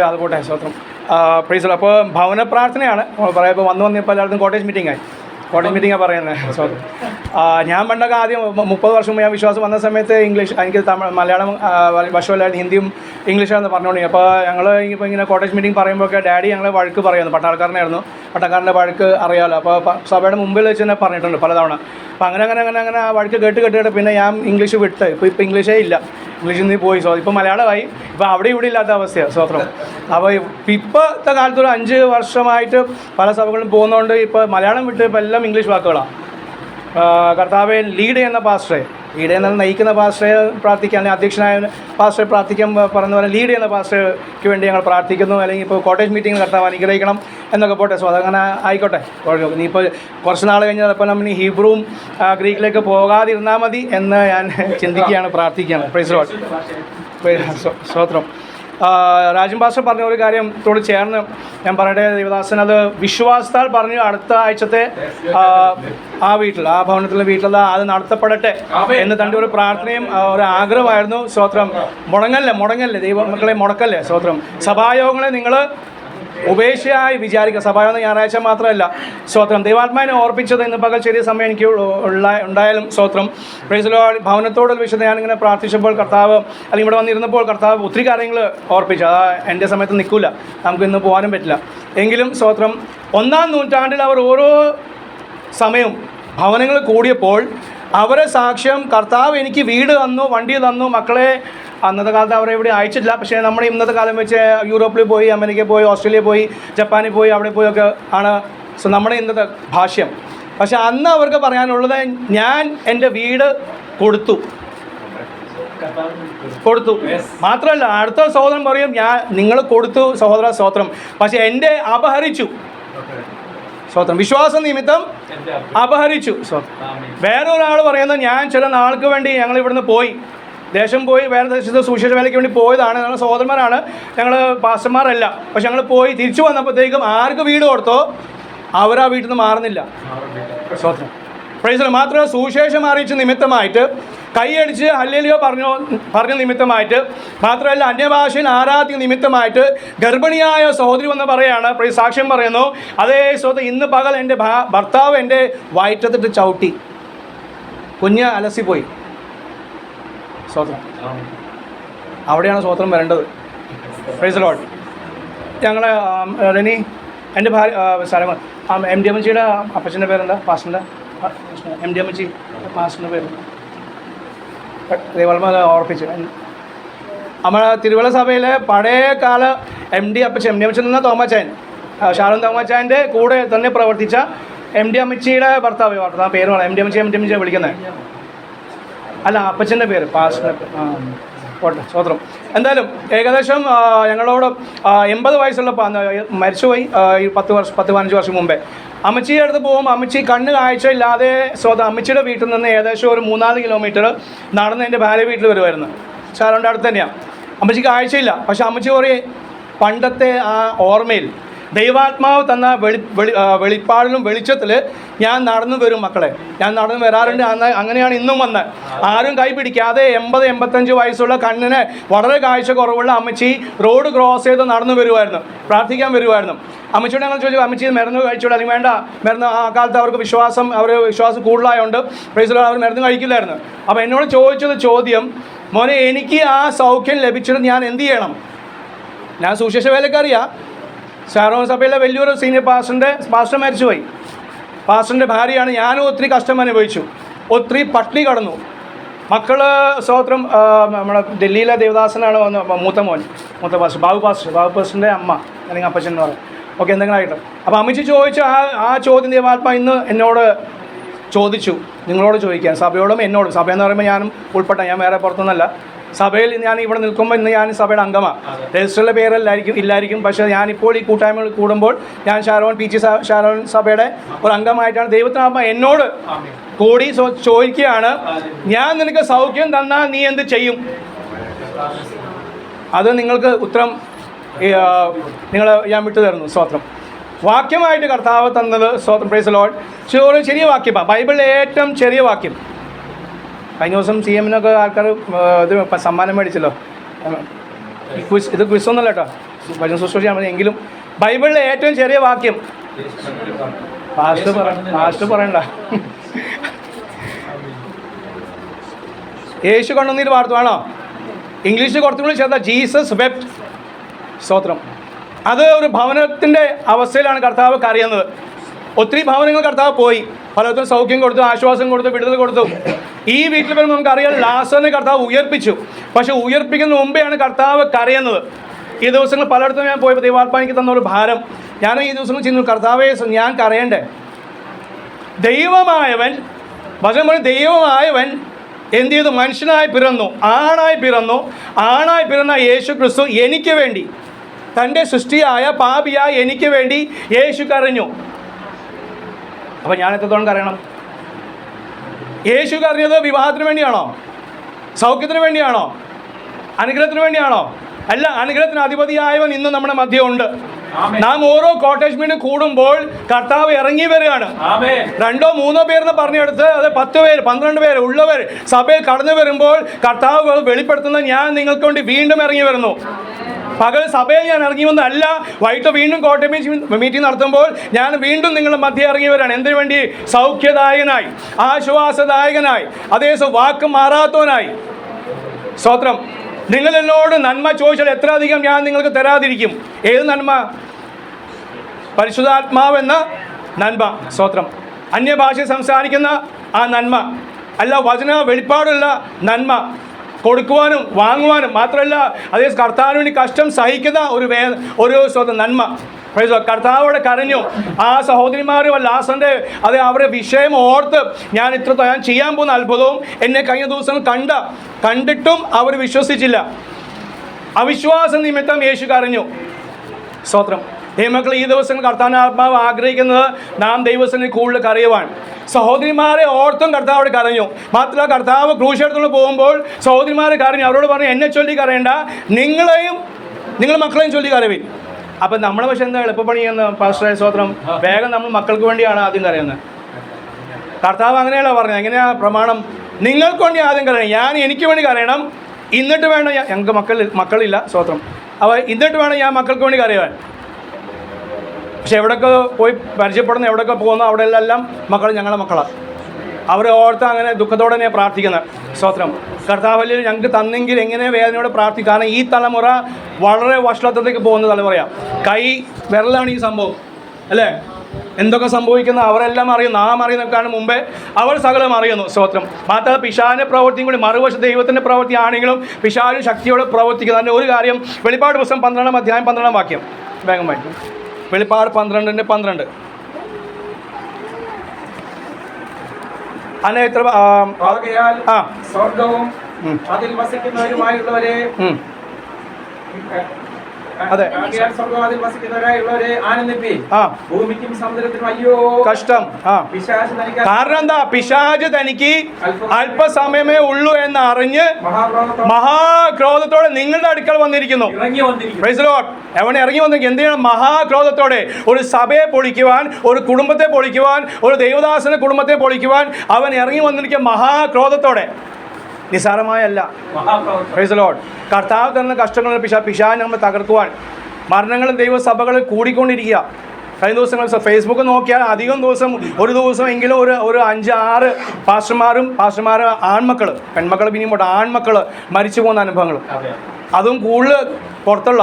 അത് പോട്ടെ, സ്തോത്രം. Price the Lord. അപ്പോൾ ഭവന പ്രാർത്ഥനയാണ് പറയുമ്പോൾ വന്നപ്പോൾ എല്ലായിടത്തും കോട്ടേജ് മീറ്റിംഗായി. കോട്ടേജ് മീറ്റിംഗാണ് പറയുന്നത്. സ്തോത്രം. ഞാൻ പണ്ടൊക്കെ ആദ്യം 30 വർഷം മുമ്പ് ഞാൻ വിശ്വാസം വന്ന സമയത്ത് ഇംഗ്ലീഷ്, എനിക്ക് മലയാളം വശമല്ലായിരുന്നു, ഹിന്ദിയും ഇംഗ്ലീഷാണെന്ന് പറഞ്ഞുകൊണ്ടിരിക്കും. അപ്പോൾ ഞങ്ങൾ ഇപ്പോൾ ഇങ്ങനെ കോട്ടേജ് മീറ്റിംഗ് പറയുമ്പോഴൊക്കെ ഡാഡി ഞങ്ങളെ വഴക്ക് പറയുന്നു. പട്ടാളക്കാരനായിരുന്നു. പട്ടാളക്കാരൻ്റെ വഴക്ക് അറിയാമല്ലോ. അപ്പോൾ സഭയുടെ മുമ്പിൽ വെച്ച് തന്നെ പറഞ്ഞിട്ടുണ്ട് പലതവണ. അപ്പോൾ അങ്ങനെ ആ വഴക്ക് കേട്ട് പിന്നെ ഞാൻ ഇംഗ്ലീഷ് വിട്ട് ഇപ്പോൾ ഇംഗ്ലീഷേ ഇല്ല. ഇംഗ്ലീഷിൽ നിന്ന് പോയി. ഇപ്പോൾ മലയാളമായി. ഇപ്പോൾ അവിടെ ഇവിടെ ഇല്ലാത്ത അവസ്ഥയാണ്. സ്തോത്രം. അപ്പോൾ ഇപ്പോഴത്തെ കാലത്ത് ഒരു 5 വർഷമായിട്ട് പല സഭകളും പോകുന്നതുകൊണ്ട് ഇപ്പോൾ മലയാളം വിട്ട് ഇപ്പോൾ എല്ലാം ഇംഗ്ലീഷ് വാക്കുകളാണ്. കർത്താവെ ലീഡ് ചെയ്യുന്ന പാസ്റ്ററെ, ലീഡ് ചെയ്യുന്ന നയിക്കുന്ന പാസ്റ്ററെ പ്രാർത്ഥിക്കാൻ, അധ്യക്ഷനായ പാസ്റ്ററെ പ്രാർത്ഥിക്കാൻ പറഞ്ഞ പോലെ ലീഡ് ചെയ്യുന്ന പാസ്റ്റർക്ക് വേണ്ടി ഞങ്ങൾ പ്രാർത്ഥിക്കുന്നു. അല്ലെങ്കിൽ ഇപ്പോൾ കോട്ടേജ് മീറ്റിംഗ് കർത്താവ് അനുഗ്രഹിക്കണം എന്നൊക്കെ പോട്ടെ. സോ അതങ്ങനെ ആയിക്കോട്ടെ. ഇനിയിപ്പോൾ കുറച്ച് നാൾ കഴിഞ്ഞാൽ അപ്പോൾ നമ്മൾ ഹീബ്രുവും ഗ്രീക്കിലേക്ക് പോകാതിരുന്നാൽ മതി എന്ന് ഞാൻ ചിന്തിക്കുകയാണ്, പ്രാർത്ഥിക്കുകയാണ്. Price the Lord. സ്തോത്രം. രാജൻ പാസ്റ്റർ പറഞ്ഞ ഒരു കാര്യത്തോട് ചേർന്ന് ഞാൻ പറയട്ടെ. ദേവദാസൻ അത് വിശ്വാസത്താൽ പറഞ്ഞു. അടുത്ത ആഴ്ചത്തെ ആ ഭവനത്തിലെ വീട്ടിൽ അത് നടത്തപ്പെടട്ടെ എന്ന് തൻ്റെ ഒരു പ്രാർത്ഥനയും ഒരു ആഗ്രഹമായിരുന്നു. സ്തോത്രം. മുടങ്ങല്ലേ ദൈവമക്കളെ, മുടക്കല്ലേ. സ്തോത്രം. സഭായോഗങ്ങളെ നിങ്ങൾ ഉപേക്ഷയായി വിചാരിക്കുക. സഭയെന്ന് ഞായറാഴ്ച മാത്രമല്ല. സ്തോത്രം. ദൈവാത്മാവിനെ ഓർപ്പിച്ചത് ഇന്ന് പകൽ ചെറിയ സമയം എനിക്ക് ഉണ്ടായാലും സ്തോത്രം. Price the Lord. ഭവനത്തോടുള്ള വിഷയത്തെ ഞാനിങ്ങനെ പ്രാർത്ഥിച്ചപ്പോൾ കർത്താവ്, അല്ലെങ്കിൽ ഇവിടെ വന്നിരുന്നപ്പോൾ കർത്താവ് ഒത്തിരി കാര്യങ്ങൾ ഓർപ്പിച്ചു. എൻ്റെ സമയത്ത് നിൽക്കില്ല, നമുക്ക് ഇന്ന് പോകാനും പറ്റില്ല. എങ്കിലും സ്തോത്രം, 1-ാം നൂറ്റാണ്ടിൽ അവർ ഓരോ സമയവും ഭവനങ്ങൾ കൂടിയപ്പോൾ അവരെ സാക്ഷ്യം, കർത്താവ് എനിക്ക് വീട് തന്നു, വണ്ടി തന്നു, മക്കളെ അന്നത്തെ കാലത്ത് അവരെ ഇവിടെ അയച്ചിട്ടില്ല. പക്ഷേ നമ്മുടെ ഇന്നത്തെ കാലം വെച്ച് യൂറോപ്പിൽ പോയി, അമേരിക്കയിൽ പോയി, ഓസ്ട്രേലിയയിൽ പോയി, ജപ്പാനിൽ പോയി, അവിടെ പോയൊക്കെ ആണ് നമ്മുടെ ഇന്നത്തെ ഭാഷ്യം. പക്ഷെ അന്ന് അവർക്ക് പറയാനുള്ളത്, ഞാൻ എൻ്റെ വീട് കൊടുത്തു. മാത്രമല്ല അടുത്ത സഹോദരൻ പറയും, നിങ്ങൾ കൊടുത്തു സഹോദര, സ്തോത്രം, പക്ഷെ എൻ്റെ അപഹരിച്ചു. സ്തോത്രം. വിശ്വാസ നിമിത്തം അപഹരിച്ചു. സ്തോത്രം. വേറൊരാൾ പറയുന്നത്, ഞാൻ ചില നാൾക്ക് വേണ്ടി ഞങ്ങൾ ഇവിടുന്ന് പോയി, ദേശം പോയി, വേറെ ദേശത്ത് സുവിശേഷ വേലയ്ക്ക് വേണ്ടി പോയതാണ്. ഞങ്ങൾ സഹോദരന്മാരാണ്, ഞങ്ങൾ പാസ്റ്റർമാരല്ല. പക്ഷെ ഞങ്ങൾ പോയി തിരിച്ചു വന്നപ്പോഴത്തേക്കും ആർക്ക് വീട് കൊടുത്തോ അവർ ആ വീട്ടിൽ നിന്ന് മാറുന്നില്ല. സ്തോത്രം. പ്രൈസ്. മാത്രമല്ല സുവിശേഷം അറിയിച്ച നിമിത്തമായിട്ട് കൈയടിച്ച് ഹല്ലേലൂയ പറഞ്ഞ നിമിത്തമായിട്ട് മാത്രമല്ല അന്യഭാഷയിൽ ആരാധിക്കുന്ന നിമിത്തമായിട്ട് ഗർഭിണിയായ സഹോദരി വന്ന് പറയാണ്, സാക്ഷ്യം പറയുന്നു, അതേ സ്തോത്രം, ഇന്ന് പകൽ എൻ്റെ ഭർത്താവ് എൻ്റെ വയറ്റത്തിട്ട് ചവിട്ടി, കുഞ്ഞ് അലസിപ്പോയി. സ്തോത്രം. അവിടെയാണ് സ്തോത്രം വരേണ്ടത്. Praise Lord. ഞങ്ങളെ റെനി എൻ്റെ ഭാര്യ MD അമ്മച്ചിയുടെ അപ്പച്ചൻ്റെ പേരെന്താ? പാസ്റ്ററിൻ്റെ MD അമ്മച്ചി പാസ്റ്ററിൻ്റെ പേര് ദൈവം ഓർപ്പിച്ചു. നമ്മുടെ തിരുവല്ല സഭയിലെ പഴയകാല MD അമ്മച്ചി എന്ന തോമാച്ചായൻ, ഷാരോൺ തോമാച്ചായൻ്റെ കൂടെ തന്നെ പ്രവർത്തിച്ച MD അമ്മച്ചിയുടെ ഭർത്താവ് പേര് MD അമ്മച്ചിയെ വിളിക്കുന്നത് അല്ല, അപ്പച്ചൻ്റെ പേര് പാസ്റ്ററിൻ്റെ. ഓട്ടെ. സ്തോത്രം. എന്തായാലും ഏകദേശം ഞങ്ങളോട് 80 വയസ്സുള്ള മരിച്ചുപോയി. 10-15 വർഷം മുമ്പേ അമ്മച്ചിയുടെ അടുത്ത് പോകുമ്പോൾ അമ്മച്ചി കണ്ണ് കാഴ്ച ഇല്ലാതെ അമ്മച്ചിയുടെ വീട്ടിൽ നിന്ന് ഏകദേശം ഒരു 3-4 കിലോമീറ്റർ നടന്ന് എൻ്റെ ഭാര്യ വീട്ടിൽ വരുമായിരുന്നു. ഷാരോൻ്റെ അടുത്ത് തന്നെയാണ്. അമ്മച്ചിക്ക് കാഴ്ചയില്ല. പക്ഷെ അമ്മച്ചി പറയും, പണ്ടത്തെ ആ ഓർമ്മയിൽ ദൈവാത്മാവ് തന്ന വെളിപ്പാടിലും വെളിച്ചത്തിൽ ഞാൻ നടന്നു വരും മക്കളെ, ഞാൻ നടന്നു വരാറുണ്ട്. അങ്ങനെയാണ് ഇന്നും വന്ന് ആരും കൈ പിടിക്കാതെ 80-85 വയസ്സുള്ള കണ്ണിന് വളരെ കാഴ്ച കുറവുള്ള അമ്മച്ചി റോഡ് ക്രോസ് ചെയ്ത് നടന്നു വരുമായിരുന്നു, പ്രാർത്ഥിക്കാൻ വരുമായിരുന്നു. അമ്മച്ചിയോട് ഞങ്ങൾ ചോദിച്ചു, അമ്മച്ചി മരുന്ന് കഴിച്ചോളൂ, അല്ലെങ്കിൽ വേണ്ട മരുന്ന്. ആ കാലത്ത് അവർക്ക് വിശ്വാസം കൂടുതലായതുകൊണ്ട് പ്രൈസ് അവർ മരുന്ന് കഴിക്കില്ലായിരുന്നു. അപ്പോൾ എന്നോട് ചോദിച്ചത് ചോദ്യം, മോനെ എനിക്ക് ആ സൗഖ്യം ലഭിച്ചിട്ട് ഞാൻ എന്ത് ചെയ്യണം? ഞാൻ സുവിശേഷ വേലക്കാരിയാണ്. ഷാരോൺ സഭയിലെ വലിയൊരു സീനിയർ പാസ്റ്റർ മരിച്ചുപോയി. പാസ്റ്ററിൻ്റെ ഭാര്യയാണ്. ഞാനും ഒത്തിരി കഷ്ടം അനുഭവിച്ചു, ഒത്തിരി പട്ടിണി കടന്നു. മക്കൾ സ്തോത്രം നമ്മുടെ ഡൽഹിയിലെ ദേവദാസനാണ് മൂത്ത പാസ്റ്റർ ബാബു പാസ്റ്ററിൻ്റെ അമ്മ അല്ലെങ്കിൽ അപ്പച്ചൻ എന്ന് പറയും. ഓക്കെ, എന്തെങ്കിലും ആയിട്ട്. അപ്പോൾ അമ്മച്ചി ചോദിച്ച ആ ചോദ്യം ദൈവാത്മാ ഇന്ന് എന്നോട് ചോദിച്ചു, നിങ്ങളോട് ചോദിക്കാൻ, സഭയോടും എന്നോടും. സഭയെന്ന് പറയുമ്പോൾ ഞാനും ഉൾപ്പെട്ട, ഞാൻ വേറെ പുറത്തുനിന്നല്ല. സഭയിൽ ഞാൻ ഇവിടെ നിൽക്കുമ്പോൾ ഇന്ന് ഞാൻ സഭയുടെ അംഗമാണ്. രജിസ്റ്ററിലെ ഇല്ലായിരിക്കും. പക്ഷേ ഞാനിപ്പോൾ ഈ കൂട്ടായ്മകൾ കൂടുമ്പോൾ ഞാൻ ഷാരോൺ സഭയുടെ ഒരു അംഗമായിട്ടാണ്. ദൈവത്തിനാത്മ എന്നോട് കൂടി ചോദിക്കുകയാണ്, ഞാൻ നിനക്ക് സൗഖ്യം തന്നാൽ നീ എന്ത് ചെയ്യും? അത് നിങ്ങൾക്ക് ഉത്തരം ഞാൻ വിട്ടു തരുന്നു. സ്തോത്രം. വാക്യമായിട്ട് കർത്താവ് തന്നത് സ്തോത്രം. Praise Lord. ചെറിയ വാക്യമാണ്, ബൈബിളിലെ ഏറ്റവും ചെറിയ വാക്യം. കഴിഞ്ഞ ദിവസം CM-നൊക്കെ ആൾക്കാർ ഇത് സമ്മാനം മേടിച്ചല്ലോ. ഇത് ക്വിസൊന്നുമല്ല കേട്ടോ, ഭജന ശുശ്രൂഷയാണ്. എങ്കിലും ബൈബിളിലെ ഏറ്റവും ചെറിയ വാക്യം പാസ്റ്റ് പറയണ്ട. യേശു കണ്ണുനീർ വാർത്തുവാണോ? ഇംഗ്ലീഷിൽ കുറച്ചുകൂടി ചേർത്ത ജീസസ് വെപ്റ്റ്. സ്തോത്രം. അത് ഒരു ഭവനത്തിൻ്റെ അവസ്ഥയിലാണ് കർത്താവ് കരയുന്നത്. ഒത്തിരി ഭവനങ്ങൾ കർത്താവ് പോയി, പലർക്കും സൗഖ്യം കൊടുത്തു, ആശ്വാസം കൊടുത്തു, വിടുതൽ കൊടുത്തു. ഈ വീട്ടിൽ വരുമ്പോൾ നമുക്കറിയാം ലാസറിനെ കർത്താവ് ഉയർപ്പിച്ചു. പക്ഷെ ഉയർപ്പിക്കുന്ന മുമ്പെയാണ് കർത്താവ് കരയുന്നത്. ഈ ദിവസങ്ങൾ പലയിടത്തും ഞാൻ പോയപ്പോൾ ദൈവാത്മാ എനിക്ക് തന്ന ഒരു ഭാരം. ഞാൻ ഈ ദിവസങ്ങൾ ചെയ്യുന്നു, കർത്താവേ ഞാൻ കരയണ്ടേ? ദൈവമായവൻ എന്ത് ചെയ്തു? മനുഷ്യനായി പിറന്നു, ആണായി പിറന്ന യേശു ക്രിസ്തു എനിക്ക് വേണ്ടി, തൻ്റെ സൃഷ്ടിയായ പാപിയായ എനിക്ക് വേണ്ടി യേശു കരഞ്ഞു. അപ്പം ഞാൻ എത്രത്തോളം കരയണം? യേശു കരഞ്ഞത് വിവാഹത്തിന് വേണ്ടിയാണോ? സൗഖ്യത്തിന് വേണ്ടിയാണോ? അനുഗ്രഹത്തിന് വേണ്ടിയാണോ? അല്ല. അനുഗ്രഹത്തിന് അധിപതിയായവൻ ഇന്ന് നമ്മുടെ മധ്യമുണ്ട്. നാം ഓരോ കോട്ടേജ് മീറ്റിംഗ് കൂടുമ്പോൾ കർത്താവ് ഇറങ്ങി വരികയാണ്. 2-3 പേരെന്ന് പറഞ്ഞെടുത്ത് അത് 10 പേര് 12 പേര് ഉള്ളവർ സഭയിൽ കടന്നു വരുമ്പോൾ കർത്താവ് വെളിപ്പെടുത്തുന്ന, ഞാൻ നിങ്ങൾക്ക് വേണ്ടി വീണ്ടും ഇറങ്ങി വരുന്നു. പകൽ സഭയിൽ ഞാൻ ഇറങ്ങി വന്നല്ല, വൈകിട്ട് വീണ്ടും കോട്ടയം മീറ്റിംഗ് നടത്തുമ്പോൾ ഞാൻ വീണ്ടും നിങ്ങളുടെ മധ്യ ഇറങ്ങി വരികയാണ്. എന്തിനു വേണ്ടി? സൗഖ്യദായകനായി, ആശ്വാസദായകനായി, അതേസമയം വാക്ക് മാറാത്തവനായി. സ്തോത്രം. നിങ്ങൾ എന്നോട് നന്മ ചോദിച്ചാൽ എത്ര അധികം ഞാൻ നിങ്ങൾക്ക് തരാതിരിക്കും. ഏത് നന്മ? പരിശുദ്ധാത്മാവെന്ന നന്മ. സ്തോത്രം. അന്യഭാഷ സംസാരിക്കുന്ന ആ നന്മ അല്ല, വചന വെളിപ്പാടുള്ള നന്മ. കൊടുക്കുവാനും വാങ്ങുവാനും മാത്രമല്ല, അതേ കർത്താവിന് വേണ്ടി കഷ്ടം സഹിക്കുന്ന ഒരു നന്മ. കർത്താവോടെ കരഞ്ഞു. ആ സഹോദരിമാരും ലാസറിൻ്റെ അവരുടെ വിഷയം ഓർത്ത് ഞാൻ ചെയ്യാൻ പോകുന്ന അത്ഭുതവും എന്നെ കഴിഞ്ഞ ദിവസം കണ്ടിട്ടും അവർ വിശ്വസിച്ചില്ല. അവിശ്വാസ നിമിത്തം യേശു കരഞ്ഞു. സ്തോത്രം. ദൈവമക്കൾ, ഈ ദിവസം കർത്താവിൻ്റെ ആത്മാവ് ആഗ്രഹിക്കുന്നത് നാം ദൈവത്തിന് കൂടുതൽ കരയുവാൻ. സഹോദരിമാരെ ഓർത്തും കർത്താവോട് കരഞ്ഞു. മാത്രമല്ല, കർത്താവ് ക്രൂശെടുത്തോണ്ട് പോകുമ്പോൾ സഹോദരിമാരെ കരഞ്ഞു. അവരോട് പറഞ്ഞു, എന്നെ ചൊല്ലി കരയണ്ട, നിങ്ങളുടെ മക്കളെയും ചൊല്ലി കരവിൻ. അപ്പം നമ്മൾ പക്ഷെ എന്താ എളുപ്പപ്പണിയെന്ന് പാസ്റ്ററെ സ്വത്രം, വേഗം നമ്മൾ മക്കൾക്ക് വേണ്ടിയാണ് ആദ്യം കരയുന്നത്. കർത്താവ് അങ്ങനെയല്ല പറഞ്ഞത്. എങ്ങനെയാ പ്രമാണം? നിങ്ങൾക്ക് വേണ്ടി ആദ്യം കരയണം, ഞാൻ എനിക്ക് വേണ്ടി കരയണം, എന്നിട്ട് വേണം ഞങ്ങൾക്ക് മക്കളില്ല സ്വത്രം, അപ്പോൾ എന്നിട്ട് വേണം ഞാൻ മക്കൾക്ക് വേണ്ടി കരയാൻ. പക്ഷെ എവിടെയൊക്കെ പോയി പരിചയപ്പെടുന്ന, എവിടെയൊക്കെ പോകുന്ന അവിടെയെല്ലാം മക്കൾ ഞങ്ങളുടെ മക്കളാണ്. അവരെ ഓർത്ത് അങ്ങനെ ദുഃഖത്തോടെ തന്നെ പ്രാർത്ഥിക്കുന്നത്. സ്തോത്രം. കർത്താവല്ലിൽ ഞങ്ങൾക്ക് തന്നെങ്കിൽ എങ്ങനെ വേദനയോടെ പ്രാർത്ഥിക്കും. കാരണം ഈ തലമുറ വളരെ വഷളത്വത്തേക്ക് പോകുന്ന തലമുറയാണ്. കൈ വിരലാണ് ഈ സംഭവം അല്ലേ? എന്തൊക്കെ സംഭവിക്കുന്ന അവരെല്ലാം അറിയുന്നു. നാം അറിയുന്നതിനേക്കാളും മുമ്പേ അവർ സകലം അറിയുന്നു. സ്തോത്രം. മാത്രമല്ല പിശാചിൻ്റെ പ്രവൃത്തിയും കൂടി മറുവശം ദൈവത്തിൻ്റെ പ്രവൃത്തി ആണെങ്കിലും പിശാചും ശക്തിയോടെ പ്രവർത്തിക്കുന്നത്. അതിൻ്റെ ഒരു കാര്യം വെളിപ്പാട് പുസ്തകം 12-ാം അധ്യായം 12-ാം വാക്യം വേഗം വായിക്കും. വെളിപ്പാട് 12:12. അതിന് എത്ര സ്വർഗവും അതിൽ വസിക്കുന്നവരുമായുള്ളവരെ, അതെ, സ്വർഗം അതിൽ വസിക്കുന്നവരായുള്ളവരെ ആനന്ദിപ്പീൻ, ഭൂമിക്കും സമുദ്രത്തിനും അയ്യോ കഷ്ടം. കാരണം എന്താ? പിശാച് തനിക്ക് അല്പസമയമേ ഉള്ളൂ എന്ന് അറിഞ്ഞ് മഹാക്രോധത്തോടെ നിങ്ങളുടെ അടുക്കൽ വന്നിരിക്കുന്നു. Price the Lord. അവൻ ഇറങ്ങി വന്നിരിക്കും. എന്ത് ചെയ്യണം? മഹാക്രോധത്തോടെ ഒരു സഭയെ പൊളിക്കുവാൻ, ഒരു കുടുംബത്തെ പൊളിക്കുവാൻ, ഒരു ദൈവദാസന്റെ കുടുംബത്തെ പൊളിക്കുവാൻ അവൻ ഇറങ്ങി വന്നിരിക്കുക മഹാക്രോധത്തോടെ. നിസ്സാരമായല്ല. Praise the Lord. കർത്താവ് തരുന്ന കഷ്ടങ്ങളിൽ പിശാച് നമ്മൾ തകർക്കുവാൻ മരണങ്ങളും ദൈവസഭകളിൽ കൂടിക്കൊണ്ടിരിക്കുക. കഴിഞ്ഞ ദിവസങ്ങൾ ഫേസ്ബുക്ക് നോക്കിയാൽ അധികം ദിവസം ഒരു ദിവസം എങ്കിലും ഒരു 5-6 പാസ്റ്റർമാർ ആൺമക്കൾ, പെൺമക്കൾ പിന്നെയും പോട്ടെ, ആൺമക്കൾ മരിച്ചു പോകുന്ന അനുഭവങ്ങൾ. അതും കൂടുതൽ പുറത്തുള്ള,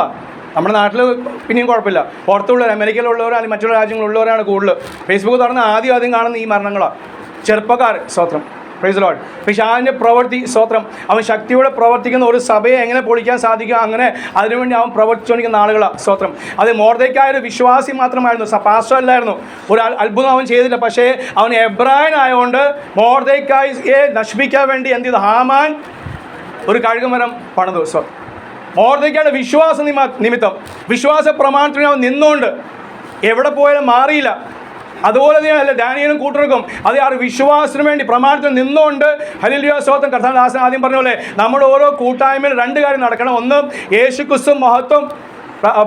നമ്മുടെ നാട്ടിൽ പിന്നെയും കുഴപ്പമില്ല, പുറത്തുള്ളവർ, അമേരിക്കയിലുള്ളവർ അല്ലെങ്കിൽ മറ്റുള്ള രാജ്യങ്ങളിലുള്ളവരാണ് കൂടുതൽ. ഫേസ്ബുക്ക് തുറന്ന് ആദ്യം കാണുന്ന ഈ മരണങ്ങളാണ്. ചെറുപ്പക്കാർ. സ്തോത്രം. Price the Lord. പിശാചിൻ്റെ പ്രവൃത്തി. സ്തോത്രം. അവൻ ശക്തിയോടെ പ്രവർത്തിക്കുന്ന ഒരു സഭയെ എങ്ങനെ പൊളിക്കാൻ സാധിക്കുക, അങ്ങനെ അതിനുവേണ്ടി അവൻ പ്രവർത്തിച്ചുകൊണ്ടിരിക്കുന്ന ആളുകളാണ്. സ്തോത്രം. അത് മൊർദെഖായി ഒരു വിശ്വാസി മാത്രമായിരുന്നു, പാസ്റ്റർ അല്ലായിരുന്നു. ഒരു അത്ഭുതം അവൻ ചെയ്തില്ല. പക്ഷേ അവൻ എബ്രായൻ ആയതുകൊണ്ട് മൊർദെഖായിയെ നശിപ്പിക്കാൻ വേണ്ടി എന്ത് ചെയ്തു? ഹാമാൻ ഒരു കഴുകുമരം പണിതു. മൊർദെഖായിയുടെ വിശ്വാസ നിമിത്തം, വിശ്വാസ പ്രമാണത്തിന് അവൻ നിന്നുകൊണ്ട് എവിടെ പോയാലും മാറിയില്ല. അതുപോലെ തന്നെയല്ല ദാനിയേലും കൂട്ടർക്കും. അത് ആ വിശ്വാസത്തിന് വേണ്ടി പ്രമാണത്തിൽ നിന്നുകൊണ്ട് ഹല്ലേലൂയ സ്തോത്രം. കർത്താവ് ദാസൻ ആദ്യം പറഞ്ഞ പോലെ നമ്മുടെ ഓരോ കൂട്ടായ്മയിൽ 2 കാര്യം നടക്കണം. ഒന്ന്, യേശുക്രിസ്തു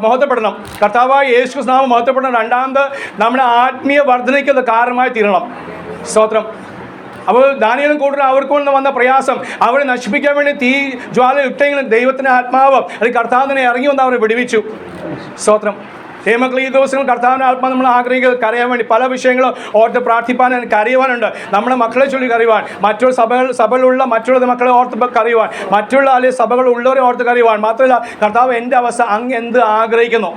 മഹത്വപ്പെടണം, കർത്താവായ യേശുക്രിസ്തു നാമം മഹത്വപ്പെടണം. രണ്ടാമത് നമ്മുടെ ആത്മീയ വർധനയ്ക്ക് കാരണമായി തീരണം. സ്തോത്രം. അപ്പോൾ ദാനിയേലും കൂട്ടരും അവർക്ക് വന്ന പ്രയാസം, അവരെ നശിപ്പിക്കാൻ വേണ്ടി തീ ജ്വാല ഇട്ടെങ്കിലും ദൈവത്തിൻ്റെ ആത്മാവ് അത് കർത്താവിനെ ഇറങ്ങി വന്ന് അവരെ വിടുവിച്ചു. സ്തോത്രം. ദൈവമക്കൾ, ഈ ദിവസങ്ങൾ കർത്താവിൻ്റെ ആത്മാവ് നമ്മൾ ആഗ്രഹിക്കുന്നത് കരയാൻ വേണ്ടി പല വിഷയങ്ങളും ഓർത്ത് പ്രാർത്ഥിപ്പാൻ, കരയുവാനുണ്ട്. നമ്മുടെ മക്കളെ ചൊല്ലി കരയുവാൻ, മറ്റുള്ള സഭയിലുള്ള മറ്റുള്ള മക്കളെ ഓർത്ത് കരയുവാൻ, മറ്റുള്ള അല്ലെങ്കിൽ സഭകളുള്ളവരെ ഓർത്ത് കരയുവാൻ. മാത്രമല്ല കർത്താവ് എൻ്റെ അവസ്ഥ അങ്ങ് എന്ത് ആഗ്രഹിക്കുന്നു.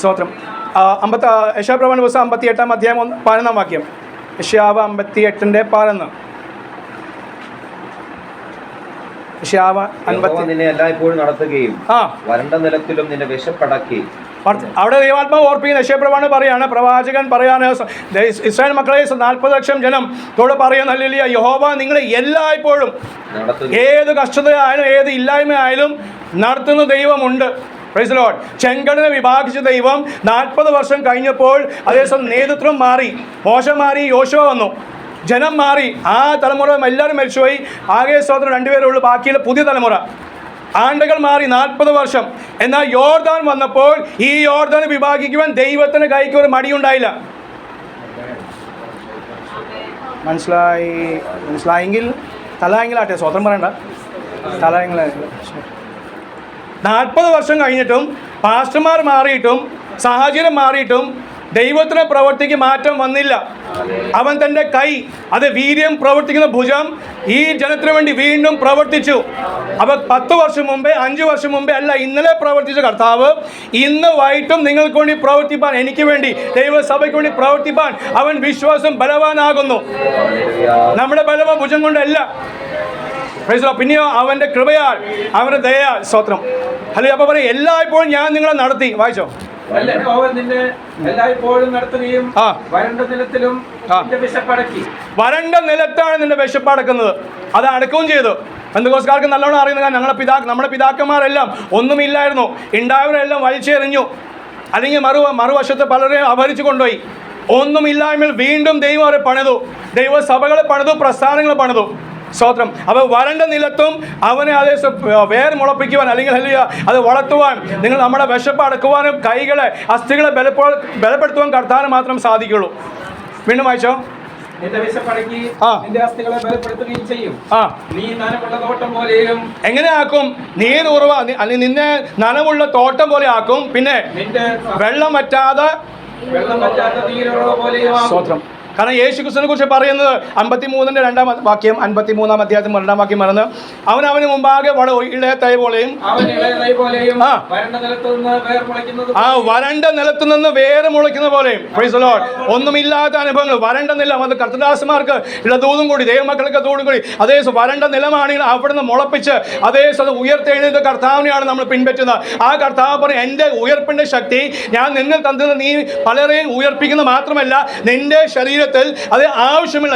സ്തോത്രം. യെശയ്യാപ്രവചന പുസ്തകം 58-ാം അധ്യായം 11-ാം വാക്യം. യെശയ്യാവ് 58:11. നിന്നെ എല്ലായ്പ്പോഴും നടത്തുകയും വരണ്ട നിലത്തിലും നിന്റെ വിശപ്പടക്കി. അവിടെ ദൈവാത്മാവ് ഓർപ്പിക്കുന്ന യെശയ്യാപ്രവചനം പറയാണ്, പ്രവാചകൻ പറയാണ്, ഇസ്രായേൽ മക്കളെ 40 ലക്ഷം ജനം തോട് പറയുന്ന ഹല്ലേലൂയ, യഹോവ നിങ്ങളെ എല്ലായ്പ്പോഴും ഏത് കഷ്ടതയായാലും ഏത് ഇല്ലായ്മയായാലും നടത്തുന്ന ദൈവമുണ്ട്. Praise the Lord. ചെങ്കടലിനെ വിഭാഗിച്ച ദൈവം 40 വർഷം കഴിഞ്ഞപ്പോൾ അതേസമയം നേതൃത്വം മാറി. മോശ മാറി, യോശുവ വന്നു, ജനം മാറി. ആ തലമുറ എല്ലാവരും മരിച്ചുപോയി. ആകെ സ്തോത്രം 2 പേരേ ഉള്ളൂ. ബാക്കിയുള്ള പുതിയ തലമുറ. ആണ്ടുകൾ മാറി 40 വർഷം. എന്നാൽ യോർദാൻ വന്നപ്പോൾ ഈ യോർദാനെ വിഭാഗിക്കുവാൻ ദൈവത്തിന് കൈക്ക് ഒരു മടിയുണ്ടായില്ല. മനസ്സിലായെങ്കിൽ തലയെങ്കിലാട്ടെ, സ്വതന്ത്രം പറയണ്ട, തലയെങ്കിൽ. 40 വർഷം കഴിഞ്ഞിട്ടും പാസ്റ്റർമാർ മാറിയിട്ടും സാഹചര്യം മാറിയിട്ടും ദൈവത്തിന് പ്രവർത്തിക്ക് മാറ്റം വന്നില്ല. അവൻ തൻ്റെ കൈ, അത് വീര്യം പ്രവർത്തിക്കുന്ന ഭുജം, ഈ ജനത്തിന് വേണ്ടി വീണ്ടും പ്രവർത്തിച്ചു. അപ്പോൾ 10 വർഷം മുമ്പേ 5 വർഷം മുമ്പേ അല്ല, ഇന്നലെ പ്രവർത്തിച്ച കർത്താവ് ഇന്ന് വൈകിട്ടും നിങ്ങൾക്ക് വേണ്ടി പ്രവർത്തിപ്പാൻ, എനിക്ക് വേണ്ടി, ദൈവസഭയ്ക്ക് വേണ്ടി പ്രവർത്തിപ്പാൻ അവൻ വിശ്വാസം ബലവാനാകുന്നു. നമ്മുടെ ബലവ ഭുജം കൊണ്ടല്ല. പിന്നെയോ അവൻ്റെ കൃപയാൽ, അവൻ്റെ ദയയാൽ. സ്തോത്രം. അല്ലെ, അപ്പോൾ പറയും എല്ലായ്പ്പോഴും ഞാൻ നിങ്ങളെ നടത്തി. വായിച്ചോ. വരണ്ട നിലത്താണ് നിന്റെ വിശപ്പടക്കുന്നത്. അത് അടക്കുകയും ചെയ്തു. പെന്തക്കോസ്തുകാർക്ക് നല്ലോണം അറിയുന്ന, നമ്മുടെ പിതാക്കന്മാരെല്ലാം ഒന്നുമില്ലായിരുന്നു, ഉണ്ടായവരെല്ലാം വലിച്ചെറിഞ്ഞു, അല്ലെങ്കിൽ മറുവശത്ത് പലരെയും അപഹരിച്ചു കൊണ്ടുപോയി. ഒന്നുമില്ലായ്മയിൽ വീണ്ടും ദൈവം അവരെ പണിതു, ദൈവസഭകളെ പണിതു, പ്രസ്ഥാനങ്ങൾ പണിതു. സ്തോത്രം. അപ്പോൾ വരണ്ട നിലത്തും അവനെ അതേ വേർ മുളപ്പിക്കുവാൻ അല്ലെങ്കിൽ ഹല്ലേലൂയ അത് വളർത്തുവാൻ, നിങ്ങൾ നമ്മുടെ വിശപ്പ് അടക്കുവാനും കൈകളെ അസ്ഥികളെ ബലപ്പെടുത്തുവാൻ കർത്താവിന് മാത്രം സാധിക്കുള്ളൂ. വീണ്ടും വായിച്ചോ. നിന്റെ വിശപ്പടക്കി നിന്റെ അസ്ഥികളെ ബലപ്പെടുത്തുകയും ചെയ്യും. നീ നനവുള്ള തോട്ടം പോലെയും. എങ്ങനെ ആക്കും? നീർ ഉറവ അല്ലെങ്കിൽ നിന്നെ നനവുള്ള തോട്ടം പോലെ ആക്കും. പിന്നെ നിന്റെ വെള്ളം വറ്റാത്ത നീരുറവ പോലെയും. സ്തോത്രം. കാരണം യേശു ക്രിസ്തുവിനെ കുറിച്ച് പറയുന്നത് 53-ന്റെ 2-ാം വാക്യം, 53-ാം അധ്യായത്തിൽ 2-ാം വാക്യം പറഞ്ഞ് അവന് മുമ്പാകെ ഇളയ തൈ പോലെയും വരണ്ട നിലത്തുനിന്ന് വേര് മുളയ്ക്കുന്ന പോലെയും. Price the Lord. ഒന്നുമില്ലാത്ത അനുഭവങ്ങൾ, വരണ്ട നിലം, അത് കർത്തദാസന്മാർക്ക് ഇളതൂതും കൂടി ദൈവമക്കൾക്ക് തൂടും കൂടി അതേ വരണ്ട നിലമാണെങ്കിൽ അവിടുന്ന് മുളപ്പിച്ച് അതേ ഉയർത്തെഴുന്നേറ്റ കർത്താവിനെയാണ് നമ്മൾ പിൻപറ്റുന്നത്. ആ കർത്താവ് പറയും, എൻ്റെ ഉയർപ്പിൻ്റെ ശക്തി ഞാൻ നിന്നിൽ തന്നത് നീ പലരെയും ഉയർപ്പിക്കുന്നത് മാത്രമല്ല, നിന്റെ ശരീരം അത് ആവശ്യമുള്ള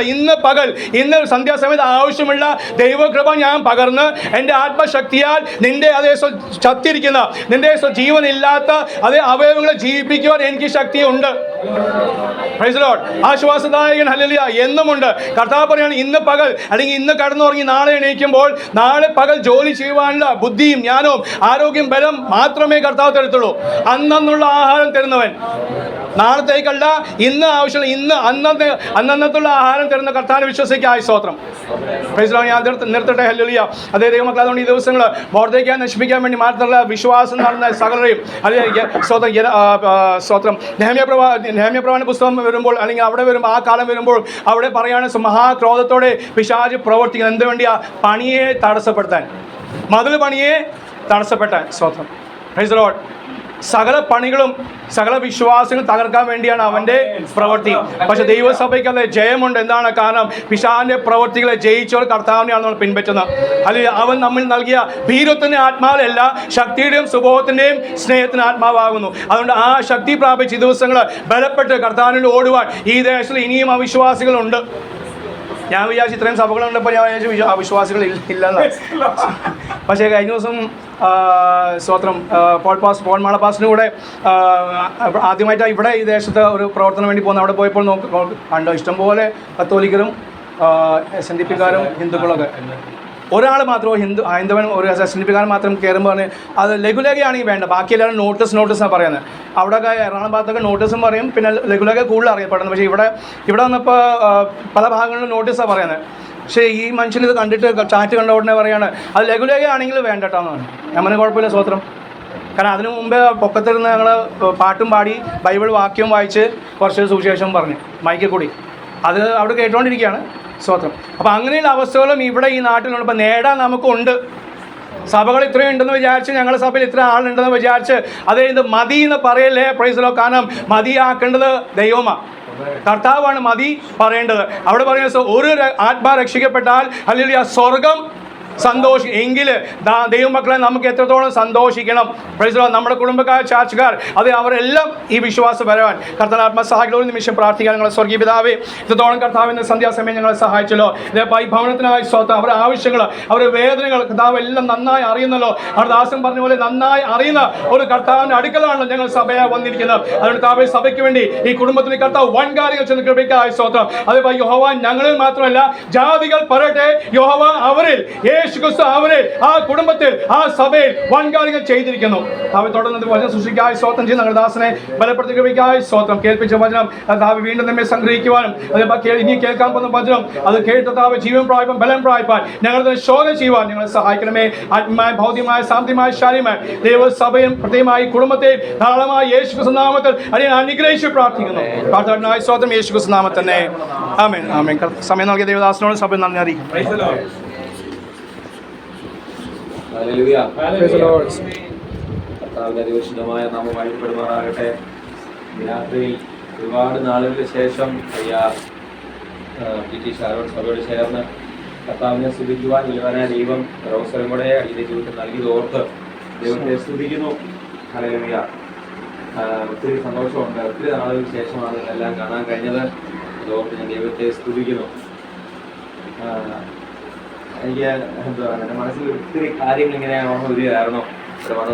ഇന്ന് സന്ധ്യാസമയത്ത് ആവശ്യമുള്ള ദൈവകൃപ ഞാൻ പകർന്ന് എൻ്റെ ആത്മശക്തിയാൽ നിന്റെ അതേ ചത്തിരിക്കുന്ന നിന്റെ ജീവനില്ലാത്ത അതേ അവയവങ്ങളെ ജീവിപ്പിക്കുവാൻ എനിക്ക് ശക്തിയുണ്ട്. Praise the Lord. ആശ്വാസദായകൻ ഹല്ലേലൂയ എന്നുമുണ്ട്. കർത്താവ് പറയാണ്, ഇന്ന് പകൽ അല്ലെങ്കിൽ ഇന്ന് കടന്നുറങ്ങി നാളെ എണീക്കുമ്പോൾ നാളെ പകൽ ജോലി ചെയ്യുവാനുള്ള ബുദ്ധിയും ജ്ഞാനവും ആരോഗ്യം ബലം മാത്രമേ കർത്താവ് തരത്തുള്ളൂ. അന്നുള്ള ആഹാരം തരുന്നവൻ, നാളത്തേക്കല്ല, ഇന്ന് ആവശ്യമുള്ള ഇന്ന് അന്നത്തുള്ള ആഹാരം തരുന്ന കർത്താവിനെ വിശ്വസിക്കായി സ്തോത്രം. Price the Lord. ഞാൻ നിർത്തട്ടെ. ഹല്ലേലൂയ. അതേ ദൈവമക്കളെ, അതുകൊണ്ട് ഈ ദിവസങ്ങൾ മോർദെഖായി നശിപ്പിക്കാൻ വേണ്ടി മാത്രമുള്ള വിശ്വാസം നടന്ന സകലരെയും സ്തോത്രം. നെഹമ്യാ പ്രവാചകന്റെ പുസ്തകം വരുമ്പോൾ അല്ലെങ്കിൽ അവിടെ വരുമ്പോൾ ആ കാലം വരുമ്പോൾ അവിടെ പറയാണ്, മഹാക്രോധത്തോടെ പിശാച് പ്രവർത്തിക്കുന്നത് എന്തിനു വേണ്ടിയാ? പണിയെ തടസ്സപ്പെടുത്താൻ, മതിൽ പണിയെ തടസ്സപ്പെട്ടാൻ. സ്തോത്രം. Price the Lord. സകല പണികളും സകല വിശ്വാസങ്ങളും തകർക്കാൻ വേണ്ടിയാണ് അവൻ്റെ പ്രവൃത്തി. പക്ഷെ ദൈവസഭയ്ക്ക് അത് ജയമുണ്ട്. എന്താണ് കാരണം? പിശാചിന്റെ പ്രവൃത്തികളെ ജയിച്ചവർ കർത്താവിനെയാണ് നമ്മൾ പിൻപറ്റുന്നത്. അല്ലെങ്കിൽ അവൻ നമ്മൾ നൽകിയ ഭീരുത്വത്തിൻ്റെ ആത്മാവല്ല, ശക്തിയുടെയും സുബോധത്തിൻ്റെയും സ്നേഹത്തിന് ആത്മാവാകുന്നു. അതുകൊണ്ട് ആ ശക്തി പ്രാപിച്ച് ഈ ദിവസങ്ങൾ ബലപ്പെട്ട് കർത്താവിനോട് ഓടുവാൻ ഈ ദേശത്തിൽ ഇനിയും അവിശ്വാസികളുണ്ട്. ഞാൻ വിചാരിച്ചു ഇത്രയും സഭകളുണ്ടപ്പോൾ ഞാൻ വിചാരിച്ചു അവിശ്വാസികൾ ഇല്ലെന്ന്. പക്ഷേ കഴിഞ്ഞ ദിവസം സ്തോത്രം പോൾ മാളപ്പാസിന് കൂടെ ആദ്യമായിട്ടാണ് ഇവിടെ ഈ ദേശത്ത് ഒരു പ്രവർത്തനം വേണ്ടി പോകുന്നത്. അവിടെ പോയപ്പോൾ കണ്ടോ ഇഷ്ടംപോലെ കത്തോലിക്കരും SNDP-കാരും ഹിന്ദുക്കളൊക്കെ. ഒരാൾ മാത്രം ഹൈന്ദവൻ ഒരു SNDP-കാരൻ മാത്രം കയറുമ്പോൾ പറഞ്ഞ് അത് ലഘുലേഖയാണെങ്കിൽ വേണ്ട, ബാക്കി എല്ലാവരും നോട്ടീസാണ് പറയുന്നത്. അവിടെയൊക്കെ എറണാകുളം ഭാഗത്തൊക്കെ നോട്ടീസും പറയും, പിന്നെ ലഘുലേഖ കൂടുതൽ അറിയപ്പെടുന്നത്. പക്ഷേ ഇവിടെ വന്നപ്പോൾ പല ഭാഗങ്ങളിലും നോട്ടീസാണ് പറയുന്നത്. പക്ഷേ ഈ മനുഷ്യൻ ഇത് കണ്ടിട്ട് ചാറ്റ് കണ്ട ഉടനെ പറയാണ് അത് ലഘുലേഖയാണെങ്കിൽ വേണ്ട കേട്ടോ എന്ന് പറഞ്ഞു. ഞാൻ കുഴപ്പമില്ല സ്തോത്രം. കാരണം അതിനു മുമ്പേ പൊക്കത്തിരുന്ന് ഞങ്ങൾ പാട്ടും പാടി ബൈബിൾ വാക്യവും വായിച്ച് കുറച്ച് സുവിശേഷം പറഞ്ഞു മൈക്കിൽ കൂടി. അത് അവിടെ കേട്ടുകൊണ്ടിരിക്കുകയാണ്. സ്തോത്രം. അപ്പോൾ അങ്ങനെയുള്ള അവസ്ഥകളും ഇവിടെ ഈ നാട്ടിലുണ്ട്. ഇപ്പോൾ നേടാൻ നമുക്കുണ്ട്. സഭകൾ ഇത്രയും ഉണ്ടെന്ന് വിചാരിച്ച്, ഞങ്ങളുടെ സഭയിൽ ഇത്ര ആളുണ്ടെന്ന് വിചാരിച്ച് അതേ ഇത് മതി എന്ന് പറയല്ലേ. Price the Lord. കാരണം മതിയാക്കേണ്ടത് ദൈവമാണ്, കർത്താവാണ് മതി പറയേണ്ടത്. അവിടെ പറയുന്നത് ഒരു ആത്മാ രക്ഷിക്കപ്പെട്ടാൽ ഹല്ലേലൂയ സ്വർഗം സന്തോഷം. എങ്കിൽ ദൈവമക്കളെ നമുക്ക് എത്രത്തോളം സന്തോഷിക്കണം. Price the Lord. നമ്മുടെ കുടുംബക്കാർ, ചാർച്ചുകാർ, അത് അവരെല്ലാം ഈ വിശ്വാസം വരാൻ കർത്താവ് ആത്മസഹായികൾ ഒരു നിമിഷം പ്രാർത്ഥിക്കാൻ. ഞങ്ങളെ സ്വർഗീയ പിതാവേ, ഇത്രത്തോളം കർത്താവിൻ്റെ സന്ധ്യാസമയം ഞങ്ങളെ സഹായിച്ചല്ലോ. ഈ ഭവനത്തിനായി സ്വന്തം അവരുടെ ആവശ്യങ്ങൾ, അവരുടെ വേദനകൾ കർത്താവ് എല്ലാം നന്നായി അറിയുന്നല്ലോ. അവരുടെ ദാസൻ പറഞ്ഞ പോലെ നന്നായി അറിയുന്ന ഒരു കർത്താവിൻ്റെ അടുക്കലാണല്ലോ ഞങ്ങൾ സഭയായി വന്നിരിക്കുന്നത്. അതുകൊണ്ട് താവേ സഭയ്ക്ക് വേണ്ടി ഈ കുടുംബത്തിന് കർത്താവ് വൻ കാര്യങ്ങൾ ചെന്ന് കൃപയ്ക്കായി സ്വന്തം. അതേപോലെ യഹോവ ഞങ്ങളിൽ മാത്രമല്ല ജാതികൾ പറയട്ടെ, യഹോവ അവരിൽ യേശുക്രിസ്തു അവരിൽ ആ കുടുംബത്തിൽ ആ സഭയിൽ വൻ കാര്യങ്ങൾ ചെയ്തിരിക്കുന്നു. അവൻ തുടർന്ന് വചനം സൃഷ്ടിക്കായി സ്വന്തം ചെയ്ത് ഞങ്ങളുടെ ദാസനെ ബലപ്പെടുത്തി കൃപയ്ക്കായി സ്വന്തം. കേൾപ്പിച്ച വചനം താവ് വീണ്ടും നമ്മെ സംഗ്രഹിക്കുവാനും അതേപോലെ ഇനി കേൾക്കാൻ പോകുന്ന വചനം അത് കേട്ട് താവ് ജീവൻ പ്രായപ്പം ബലം പ്രായപ്പാൻ ഞങ്ങളുടെ ശോധന ചെയ്യുവാൻ ഞങ്ങളെ സഹായിക്കണമേ. ആത്മീയമായ, ഭൗതികമായ, സാമ്പത്തികമായ, ശാരീരമായ ദൈവസഭയും പ്രത്യേകമായി കുടുംബത്തെയും ധാരാളമായി യേശുക്രിസ്തു നാമത്തിൽ അതിനെ അനുഗ്രഹിച്ച് പ്രാർത്ഥിക്കുന്നു. പ്രാർത്ഥനായി സ്വന്തം യേശുക്രിസ്തു നാമത്തിൽ തന്നെ ആമേൻ. ആമേൻ. സമയം നൽകിയ ദേവദാസനോട് സഭ നന്ദി അറിയിക്കും. കർത്താവിന്റെ അതിവിശുദ്ധമായ നാമം വാഴ്ത്തപ്പെടുമാറാകട്ടെ. രാത്രിയിൽ ഒരുപാട് നാളുകൾക്ക് ശേഷം PT ഷാരോൺ സഭയോട് ചേർന്ന് കർത്താവിനെ സ്തുതിക്കുവാൻ വിലവനായ ദൈവം അവസരം കൂടെ അതിന്റെ ജീവിതത്തിൽ നൽകിയത് ഓർത്ത് ദൈവത്തെ സ്തുതിക്കുന്നു. ഹല്ലേലൂയ. ഒത്തിരി സന്തോഷമുണ്ട്. ഒത്തിരി നാളുകൾക്ക് ശേഷമാണ് ഇതെല്ലാം കാണാൻ കഴിഞ്ഞത്. അതോർത്ത് ഞാൻ ദൈവത്തെ സ്തുതിക്കുന്നു. എനിക്ക് എന്താ എൻ്റെ മനസ്സിൽ ഒത്തിരി കാര്യങ്ങൾ ഇങ്ങനെ ഓർമ്മ വരികയായിരുന്നു. ഇവിടെ വന്ന